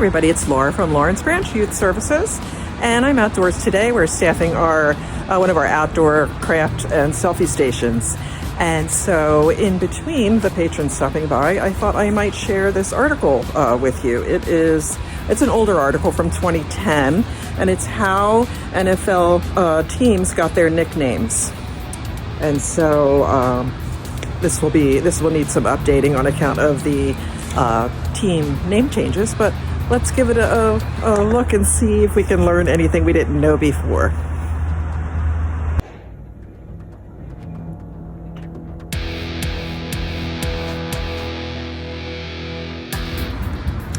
everybody, it's Laura from Lawrence Branch Youth Services, and I'm outdoors today. We're staffing one of our outdoor craft and selfie stations. And so in between the patrons stopping by, I thought I might share this article with you. It's an older article from 2010, and it's how NFL teams got their nicknames. And so this will need some updating on account of the team name changes, but let's give it a look and see if we can learn anything we didn't know before.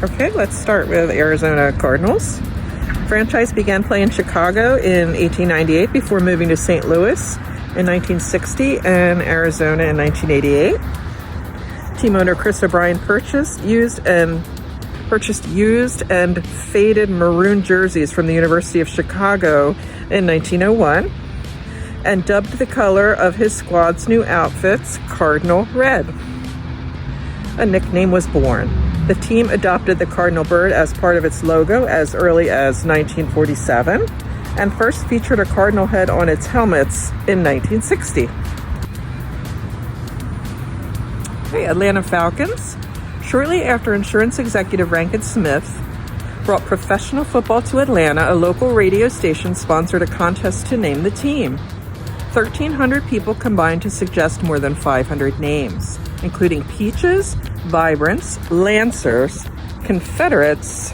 Okay, let's start with Arizona Cardinals. Franchise began playing in Chicago in 1898 before moving to St. Louis in 1960 and Arizona in 1988. Team owner Chris O'Brien purchased used and faded maroon jerseys from the University of Chicago in 1901 and dubbed the color of his squad's new outfits Cardinal Red. A nickname was born. The team adopted the cardinal bird as part of its logo as early as 1947 and first featured a cardinal head on its helmets in 1960. Atlanta Falcons. Shortly after insurance executive Rankin Smith brought professional football to Atlanta, a local radio station sponsored a contest to name the team. 1,300 people combined to suggest more than 500 names, including Peaches, Vibrants, Lancers, Confederates,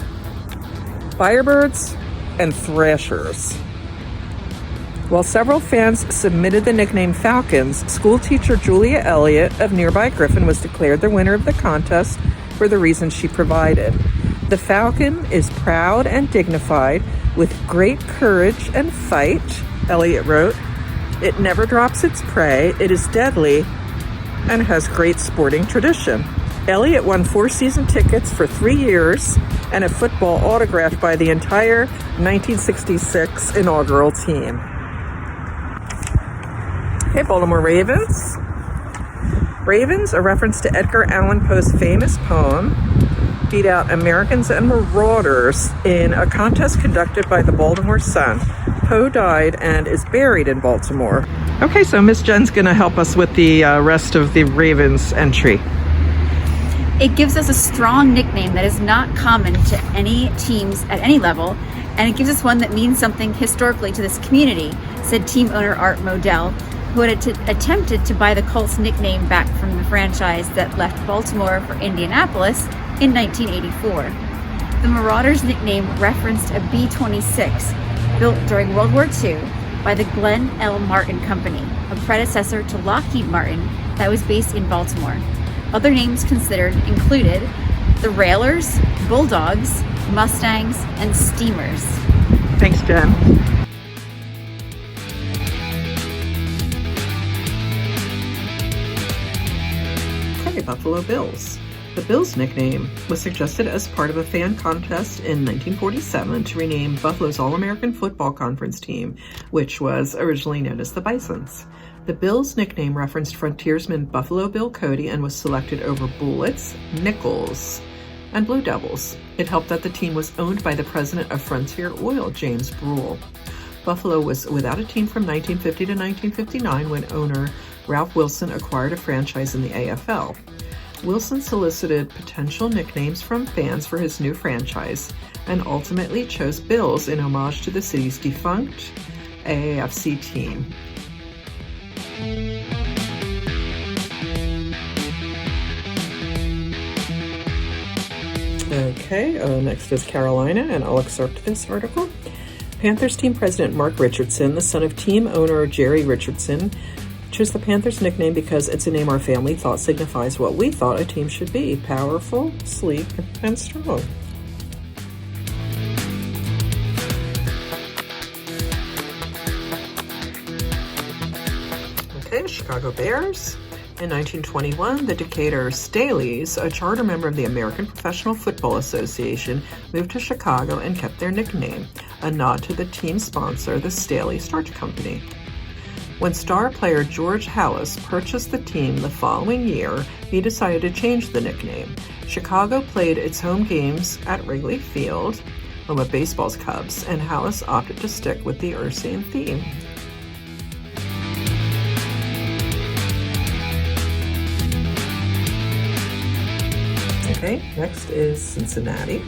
Firebirds, and Thrashers. While several fans submitted the nickname Falcons, school teacher Julia Elliott of nearby Griffin was declared the winner of the contest for the reasons she provided. The Falcon is proud and dignified, with great courage and fight, Elliott wrote. It never drops its prey, it is deadly, and has great sporting tradition. Elliott won 4 season tickets for 3 years and a football autographed by the entire 1966 inaugural team. Okay, Baltimore Ravens. Ravens, a reference to Edgar Allan Poe's famous poem, beat out Americans and Marauders in a contest conducted by the Baltimore Sun. Poe died and is buried in Baltimore. Okay, so Miss Jen's going to help us with the rest of the Ravens entry. It gives us a strong nickname that is not common to any teams at any level, and it gives us one that means something historically to this community, said team owner Art Modell, who had attempted to buy the Colts nickname back from the franchise that left Baltimore for Indianapolis in 1984. The Marauders nickname referenced a B-26 built during World War II by the Glenn L. Martin Company, a predecessor to Lockheed Martin that was based in Baltimore. Other names considered included the Railers, Bulldogs, Mustangs, and Steamers. Thanks, Jen. Buffalo Bills. The Bills nickname was suggested as part of a fan contest in 1947 to rename Buffalo's All-American Football Conference team, which was originally known as the Bisons. The Bills nickname referenced frontiersman Buffalo Bill Cody and was selected over Bullets, Nickels, and Blue Devils. It helped that the team was owned by the president of Frontier Oil, James Brule. Buffalo was without a team from 1950 to 1959 when owner Ralph Wilson acquired a franchise in the AFL. Wilson solicited potential nicknames from fans for his new franchise and ultimately chose Bills in homage to the city's defunct AAFC team. Okay, next is Carolina, and I'll excerpt this article. Panthers team president Mark Richardson, the son of team owner Jerry Richardson, chose the Panthers nickname because it's a name our family thought signifies what we thought a team should be: powerful, sleek, and strong. Okay, Chicago Bears. In 1921, the Decatur Staleys, a charter member of the American Professional Football Association, moved to Chicago and kept their nickname, a nod to the team sponsor, the Staley Starch Company. When star player George Halas purchased the team the following year, he decided to change the nickname. Chicago played its home games at Wrigley Field, home of baseball's Cubs, and Halas opted to stick with the Ursian theme. Okay, next is Cincinnati.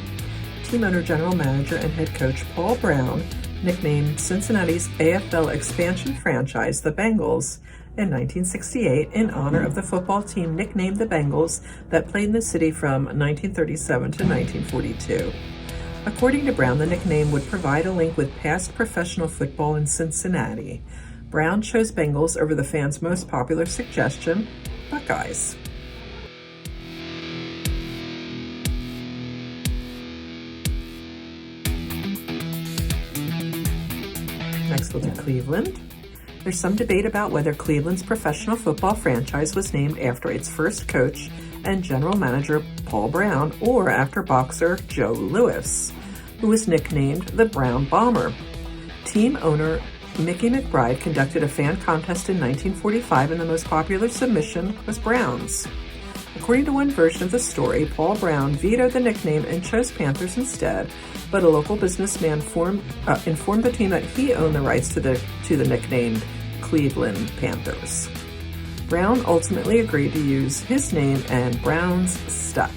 Team owner, general manager, and head coach Paul Brown nicknamed Cincinnati's AFL expansion franchise the Bengals in 1968 in honor of the football team nicknamed the Bengals that played in the city from 1937 to 1942. According to Brown, the nickname would provide a link with past professional football in Cincinnati. Brown chose Bengals over the fans' most popular suggestion, Buckeyes. Next we'll do Cleveland. There's some debate about whether Cleveland's professional football franchise was named after its first coach and general manager Paul Brown or after boxer Joe Louis, who was nicknamed the Brown Bomber. Team owner Mickey McBride conducted a fan contest in 1945 and the most popular submission was Brown's. According to one version of the story, Paul Brown vetoed the nickname and chose Panthers instead, but a local businessman informed the team that he owned the rights to the nickname Cleveland Panthers. Brown ultimately agreed to use his name, and Browns stuck.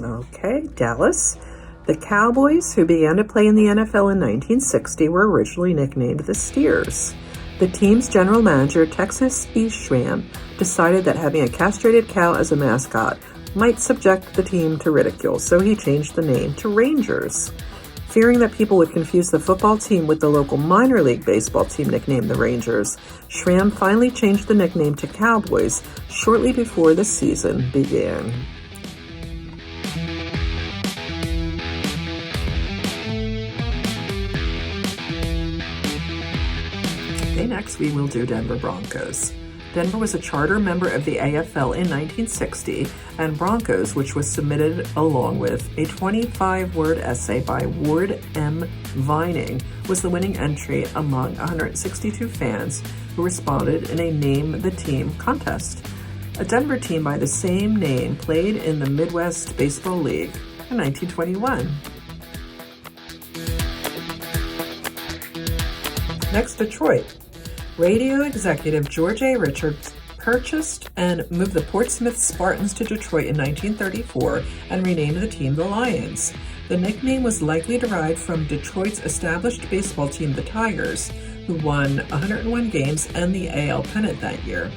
Okay, Dallas. The Cowboys, who began to play in the NFL in 1960, were originally nicknamed the Steers. The team's general manager, Texas E. Schramm, decided that having a castrated cow as a mascot might subject the team to ridicule, so he changed the name to Rangers. Fearing that people would confuse the football team with the local minor league baseball team nicknamed the Rangers, Schramm finally changed the nickname to Cowboys shortly before the season began. Okay, next we will do Denver Broncos. Denver was a charter member of the AFL in 1960, and Broncos, which was submitted along with a 25-word essay by Ward M. Vining, was the winning entry among 162 fans who responded in a Name the Team contest. A Denver team by the same name played in the Midwest Baseball League in 1921. Next, Detroit. Radio executive George A. Richards purchased and moved the Portsmouth Spartans to Detroit in 1934 and renamed the team the Lions. The nickname was likely derived from Detroit's established baseball team, the Tigers, who won 101 games and the AL pennant that year.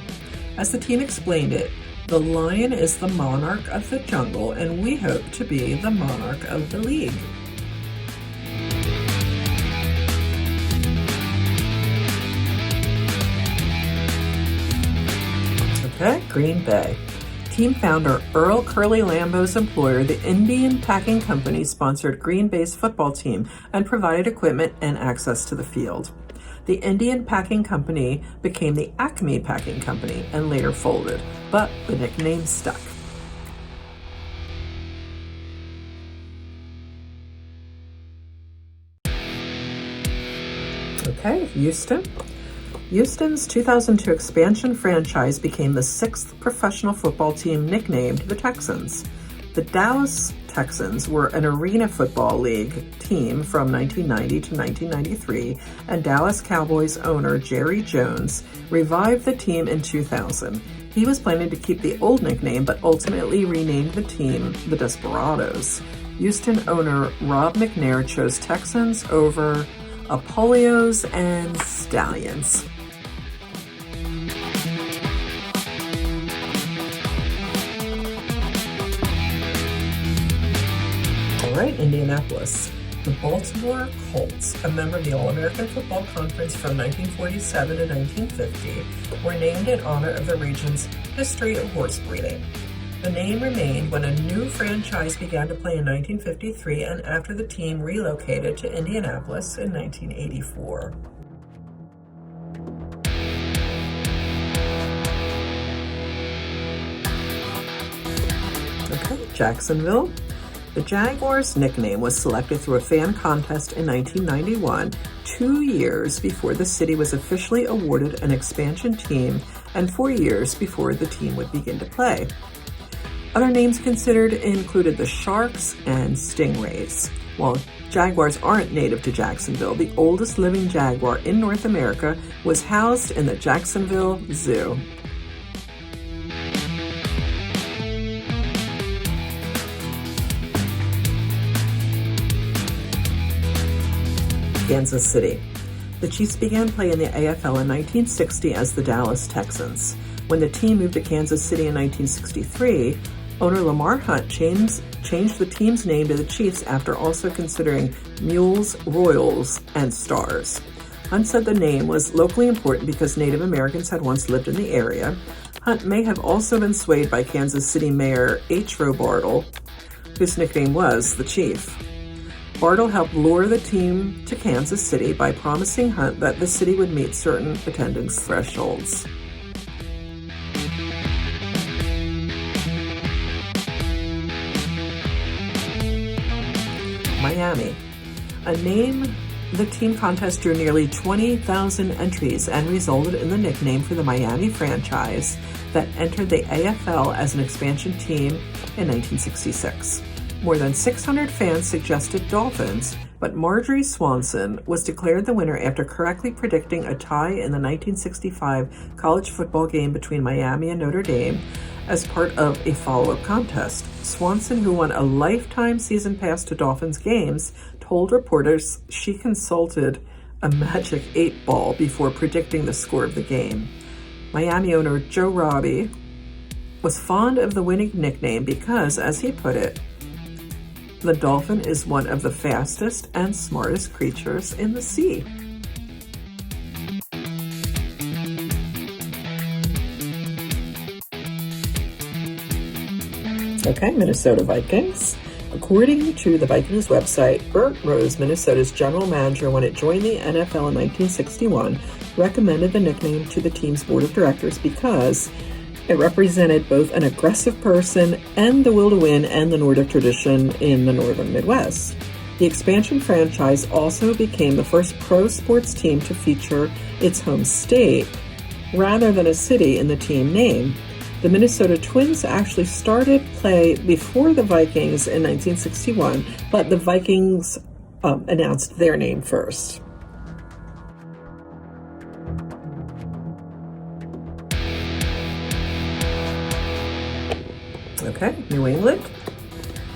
As the team explained it, the lion is the monarch of the jungle, and we hope to be the monarch of the league. Okay, Green Bay. Team founder Earl Curly Lambeau's employer, the Indian Packing Company, sponsored Green Bay's football team and provided equipment and access to the field. The Indian Packing Company became the Acme Packing Company and later folded, but the nickname stuck. Okay, Houston. Houston's 2002 expansion franchise became the sixth professional football team nicknamed the Texans. The Dallas Texans were an Arena Football League team from 1990 to 1993, and Dallas Cowboys owner Jerry Jones revived the team in 2000. He was planning to keep the old nickname, but ultimately renamed the team the Desperados. Houston owner Rob McNair chose Texans over Apoleos and Stallions. All right, Indianapolis. The Baltimore Colts, a member of the All-American Football Conference from 1947 to 1950, were named in honor of the region's history of horse breeding. The name remained when a new franchise began to play in 1953 and after the team relocated to Indianapolis in 1984. Okay, Jacksonville. The Jaguars' nickname was selected through a fan contest in 1991, 2 years before the city was officially awarded an expansion team and 4 years before the team would begin to play. Other names considered included the Sharks and Stingrays. While Jaguars aren't native to Jacksonville, the oldest living jaguar in North America was housed in the Jacksonville Zoo. Kansas City. The Chiefs began play in the AFL in 1960 as the Dallas Texans. When the team moved to Kansas City in 1963, owner Lamar Hunt changed the team's name to the Chiefs after also considering Mules, Royals, and Stars. Hunt said the name was locally important because Native Americans had once lived in the area. Hunt may have also been swayed by Kansas City Mayor H. Roe Bartle, whose nickname was the Chief. Bartle helped lure the team to Kansas City by promising Hunt that the city would meet certain attendance thresholds. Miami. A Name the Team contest drew nearly 20,000 entries and resulted in the nickname for the Miami franchise that entered the AFL as an expansion team in 1966. More than 600 fans suggested Dolphins, but Marjorie Swanson was declared the winner after correctly predicting a tie in the 1965 college football game between Miami and Notre Dame as part of a follow-up contest. Swanson, who won a lifetime season pass to Dolphins games, told reporters she consulted a magic 8-ball before predicting the score of the game. Miami owner Joe Robbie was fond of the winning nickname because, as he put it, the dolphin is one of the fastest and smartest creatures in the sea. Okay, Minnesota Vikings. According to the Vikings website, Burt Rose, Minnesota's general manager when it joined the NFL in 1961, recommended the nickname to the team's board of directors because it represented both an aggressive person and the will to win and the Nordic tradition in the northern Midwest. The expansion franchise also became the first pro sports team to feature its home state rather than a city in the team name. The Minnesota Twins actually started play before the Vikings in 1961, but the Vikings announced their name first. Okay, New England.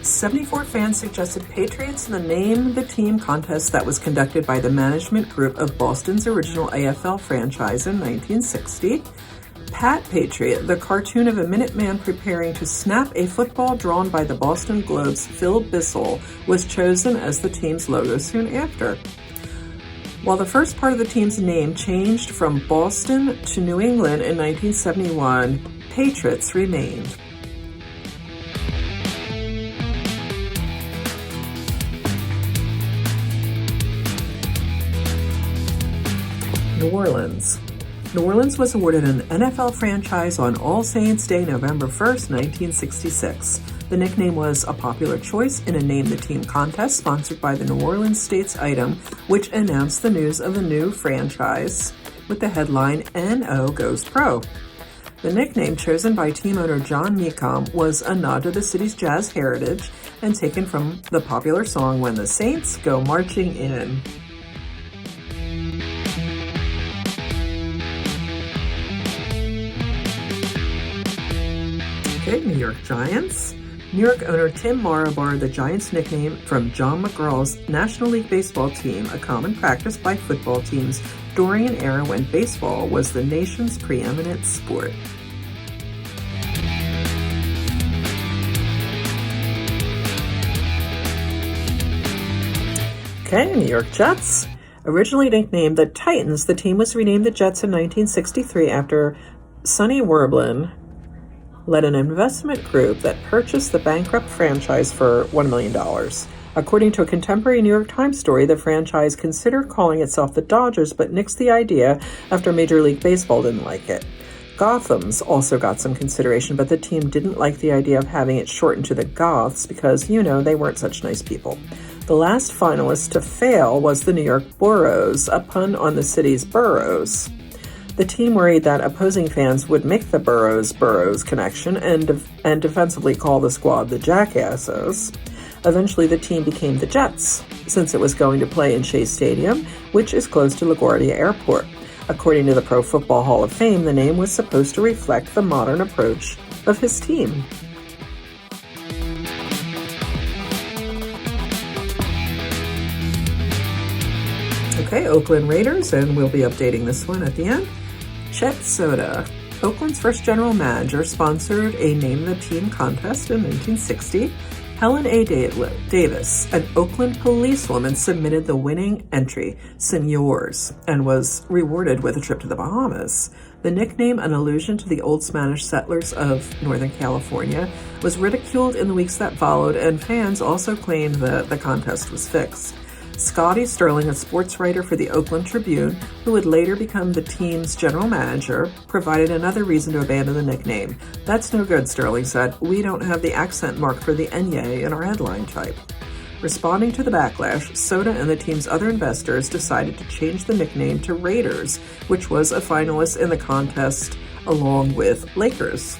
74 fans suggested Patriots in the Name the Team contest that was conducted by the management group of Boston's original AFL franchise in 1960. Pat Patriot, the cartoon of a Minuteman preparing to snap a football drawn by the Boston Globe's Phil Bissell, was chosen as the team's logo soon after. While the first part of the team's name changed from Boston to New England in 1971, Patriots remained. New Orleans. New Orleans was awarded an NFL franchise on All Saints' Day, November 1st, 1966. The nickname was a popular choice in a Name the Team contest sponsored by the New Orleans State's Item, which announced the news of the new franchise with the headline, NO Goes Pro. The nickname chosen by team owner John Mecom was a nod to the city's jazz heritage and taken from the popular song When the Saints Go Marching In. Okay, New York Giants. New York owner Tim Mara borrowed the Giants nickname from John McGraw's National League Baseball team, a common practice by football teams during an era when baseball was the nation's preeminent sport. Okay, New York Jets. Originally nicknamed the Titans, the team was renamed the Jets in 1963 after Sonny Werblin led an investment group that purchased the bankrupt franchise for $1 million. According to a contemporary New York Times story, the franchise considered calling itself the Dodgers, but nixed the idea after Major League Baseball didn't like it. Gothams also got some consideration, but the team didn't like the idea of having it shortened to the Goths because, they weren't such nice people. The last finalist to fail was the New York Boroughs, a pun on the city's boroughs. The team worried that opposing fans would make the Boroughs connection and defensively call the squad the Jackasses. Eventually, the team became the Jets, since it was going to play in Shea Stadium, which is close to LaGuardia Airport. According to the Pro Football Hall of Fame, the name was supposed to reflect the modern approach of his team. Okay, Oakland Raiders, and we'll be updating this one at the end. Chet Soda, Oakland's first general manager, sponsored a Name the Team contest in 1960. Helen A. Davis, an Oakland policewoman, submitted the winning entry, Senors, and was rewarded with a trip to the Bahamas. The nickname, an allusion to the old Spanish settlers of Northern California, was ridiculed in the weeks that followed, and fans also claimed that the contest was fixed. Scotty Sterling, a sports writer for the Oakland Tribune, who would later become the team's general manager, provided another reason to abandon the nickname. "That's no good," Sterling said. "We don't have the accent mark for the Nye in our headline type." Responding to the backlash, Soda and the team's other investors decided to change the nickname to Raiders, which was a finalist in the contest along with Lakers.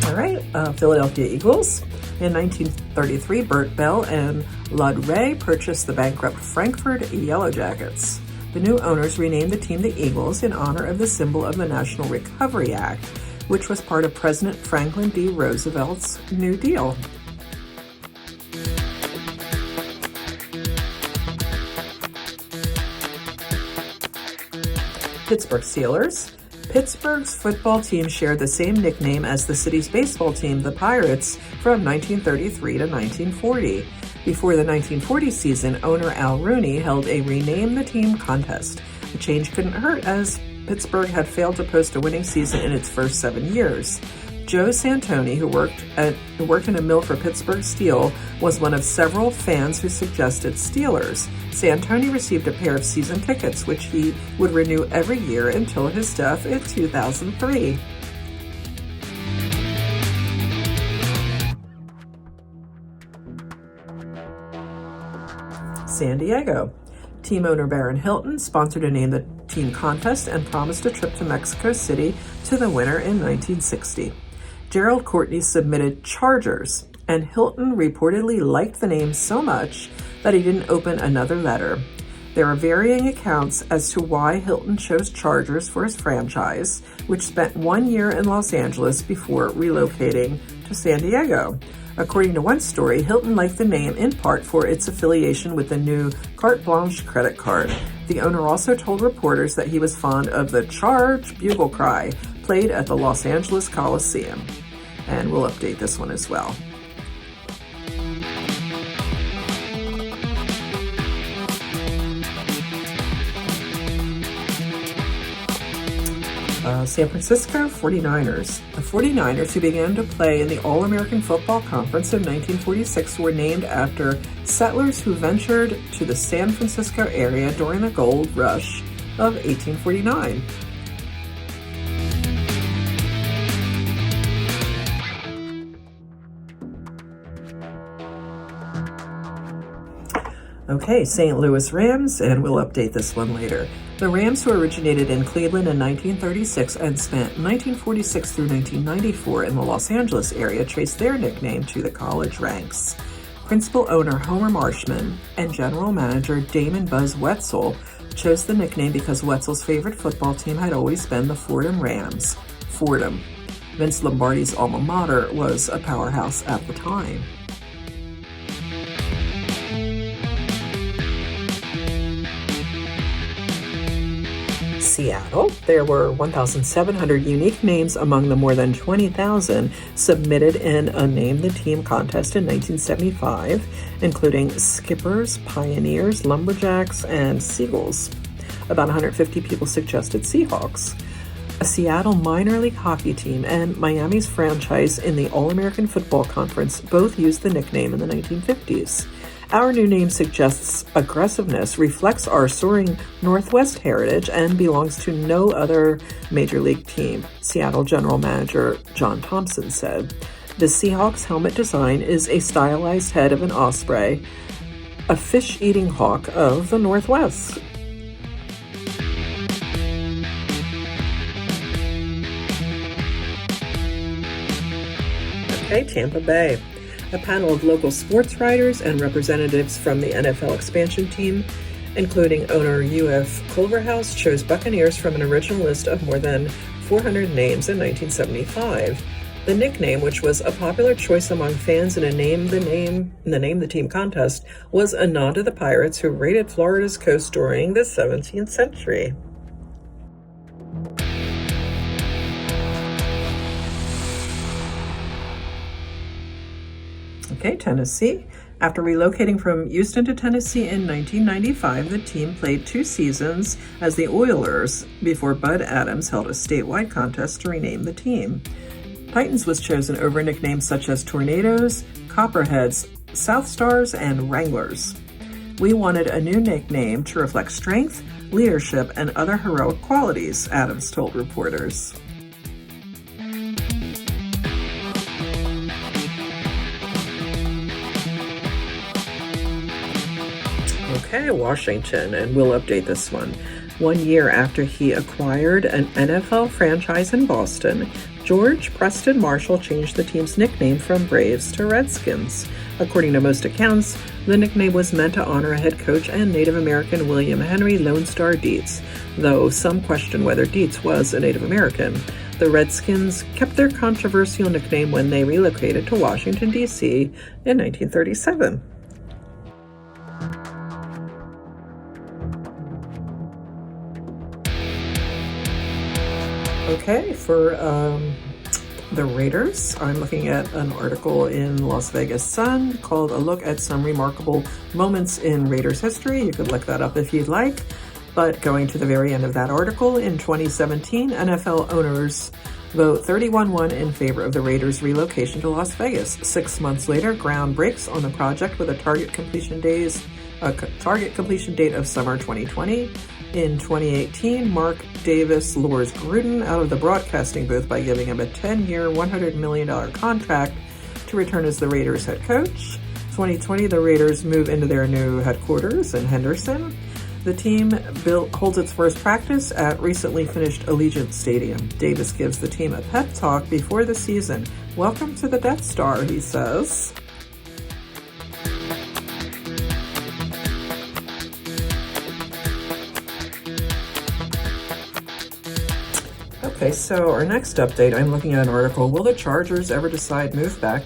All right, Philadelphia Eagles. In 1933, Bert Bell and Lud Ray purchased the bankrupt Frankfurt Yellow Jackets. The new owners renamed the team the Eagles in honor of the symbol of the National Recovery Act, which was part of President Franklin D. Roosevelt's New Deal. Pittsburgh Steelers. Pittsburgh's football team shared the same nickname as the city's baseball team, the Pirates, from 1933 to 1940. Before the 1940 season, owner Al Rooney held a Rename the Team contest. The change couldn't hurt, as Pittsburgh had failed to post a winning season in its first 7 years. Joe Santoni, who worked in a mill for Pittsburgh Steel, was one of several fans who suggested Steelers. Santoni received a pair of season tickets, which he would renew every year until his death in 2003. San Diego. Team owner Baron Hilton sponsored a Name the Team contest and promised a trip to Mexico City to the winner in 1960. Gerald Courtney submitted Chargers, and Hilton reportedly liked the name so much that he didn't open another letter. There are varying accounts as to why Hilton chose Chargers for his franchise, which spent 1 year in Los Angeles before relocating to San Diego. According to one story, Hilton liked the name in part for its affiliation with the new Carte Blanche credit card. The owner also told reporters that he was fond of the Charge bugle cry played at the Los Angeles Coliseum. And we'll update this one as well. San Francisco 49ers. The 49ers, who began to play in the All-American Football Conference in 1946, were named after settlers who ventured to the San Francisco area during the gold rush of 1849. Okay, St. Louis Rams, and we'll update this one later. The Rams, who originated in Cleveland in 1936 and spent 1946 through 1994 in the Los Angeles area, traced their nickname to the college ranks. Principal owner Homer Marshman and general manager Damon Buzz Wetzel chose the nickname because Wetzel's favorite football team had always been the Fordham Rams. Fordham. Vince Lombardi's alma mater was a powerhouse at the time. Seattle. There were 1,700 unique names among the more than 20,000 submitted in a Name the Team contest in 1975, including Skippers, Pioneers, Lumberjacks, and Seagulls. About 150 people suggested Seahawks. A Seattle minor league hockey team and Miami's franchise in the All-American Football Conference both used the nickname in the 1950s. Our new name suggests aggressiveness, reflects our soaring Northwest heritage, and belongs to no other Major League team, Seattle General Manager John Thompson said. The Seahawks helmet design is a stylized head of an osprey, a fish-eating hawk of the Northwest. Okay, Tampa Bay. A panel of local sports writers and representatives from the NFL expansion team, including owner U.F. Culverhouse, chose Buccaneers from an original list of more than 400 names in 1975. The nickname, which was a popular choice among fans in the name the team contest, was a nod to the pirates who raided Florida's coast during the 17th century. Okay, Tennessee. After relocating from Houston to Tennessee in 1995, the team played 2 seasons as the Oilers before Bud Adams held a statewide contest to rename the team. Titans was chosen over nicknames such as Tornadoes, Copperheads, South Stars, and Wranglers. We wanted a new nickname to reflect strength, leadership, and other heroic qualities, Adams told reporters. Okay, Washington, and we'll update this one. 1 year after he acquired an NFL franchise in Boston, George Preston Marshall changed the team's nickname from Braves to Redskins. According to most accounts, the nickname was meant to honor head coach and Native American William Henry Lone Star Dietz, though some question whether Dietz was a Native American. The Redskins kept their controversial nickname when they relocated to Washington, D.C. in 1937. Okay, for the Raiders, I'm looking at an article in Las Vegas Sun called A Look at Some Remarkable Moments in Raiders History. You could look that up if you'd like. But going to the very end of that article, in 2017, NFL owners vote 31-1 in favor of the Raiders' relocation to Las Vegas. 6 months later, ground breaks on the project with a target completion date of summer 2020. In 2018, Mark Davis lures Gruden out of the broadcasting booth by giving him a 10-year, $100 million contract to return as the Raiders head coach. 2020, the Raiders move into their new headquarters in Henderson. The team holds its first practice at recently finished Allegiant Stadium. Davis gives the team a pep talk before the season. "Welcome to the Death Star," he says. Okay, so our next update, I'm looking at an article, Will the Chargers ever decide to move back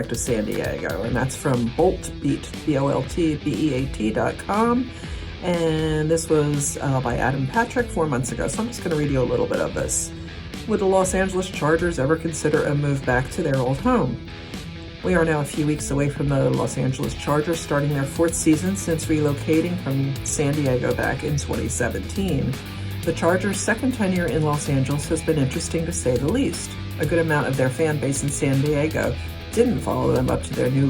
to San Diego? And that's from BoltBeat, BoltBeat.com. And this was by Adam Patrick 4 months ago. So I'm just going to read you a little bit of this. Would the Los Angeles Chargers ever consider a move back to their old home? We are now a few weeks away from the Los Angeles Chargers starting their 4th season since relocating from San Diego back in 2017. The Chargers' second tenure in Los Angeles has been interesting to say the least. A good amount of their fan base in San Diego didn't follow them up to their new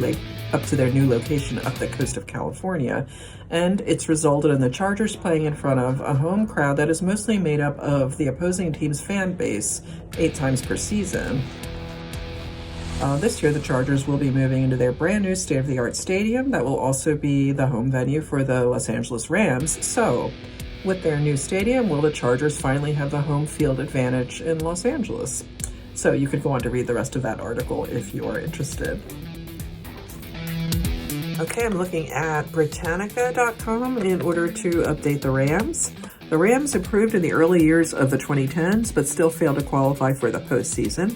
location up the coast of California, and it's resulted in the Chargers playing in front of a home crowd that is mostly made up of the opposing team's fan base 8 times per season. This year, the Chargers will be moving into their brand new state-of-the-art stadium that will also be the home venue for the Los Angeles Rams. So, with their new stadium, will the Chargers finally have the home field advantage in Los Angeles? So you could go on to read the rest of that article if you are interested. Okay, I'm looking at Britannica.com in order to update the Rams. The Rams improved in the early years of the 2010s, but still failed to qualify for the postseason.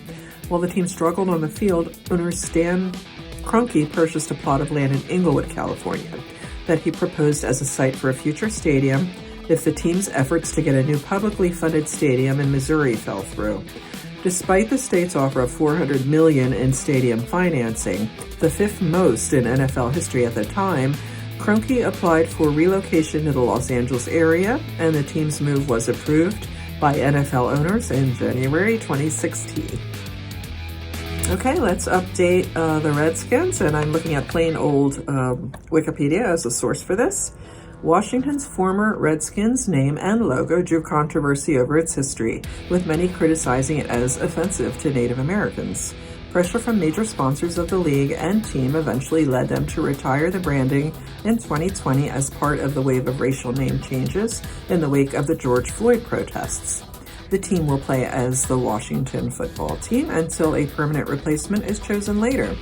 While the team struggled on the field, owner Stan Kroenke purchased a plot of land in Inglewood, California, that he proposed as a site for a future stadium if the team's efforts to get a new publicly funded stadium in Missouri fell through. Despite the state's offer of $400 million in stadium financing, the 5th most in NFL history at the time, Kroenke applied for relocation to the Los Angeles area, and the team's move was approved by NFL owners in January 2016. Okay, let's update the Redskins, and I'm looking at plain old Wikipedia as a source for this. Washington's former Redskins name and logo drew controversy over its history, with many criticizing it as offensive to Native Americans. Pressure from major sponsors of the league and team eventually led them to retire the branding in 2020 as part of the wave of racial name changes in the wake of the George Floyd protests. The team will play as the Washington football team until a permanent replacement is chosen later.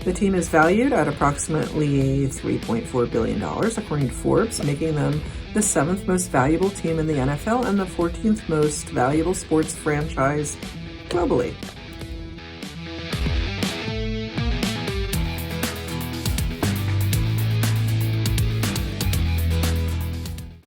The team is valued at approximately $3.4 billion, according to Forbes, making them the 7th most valuable team in the NFL and the 14th most valuable sports franchise globally.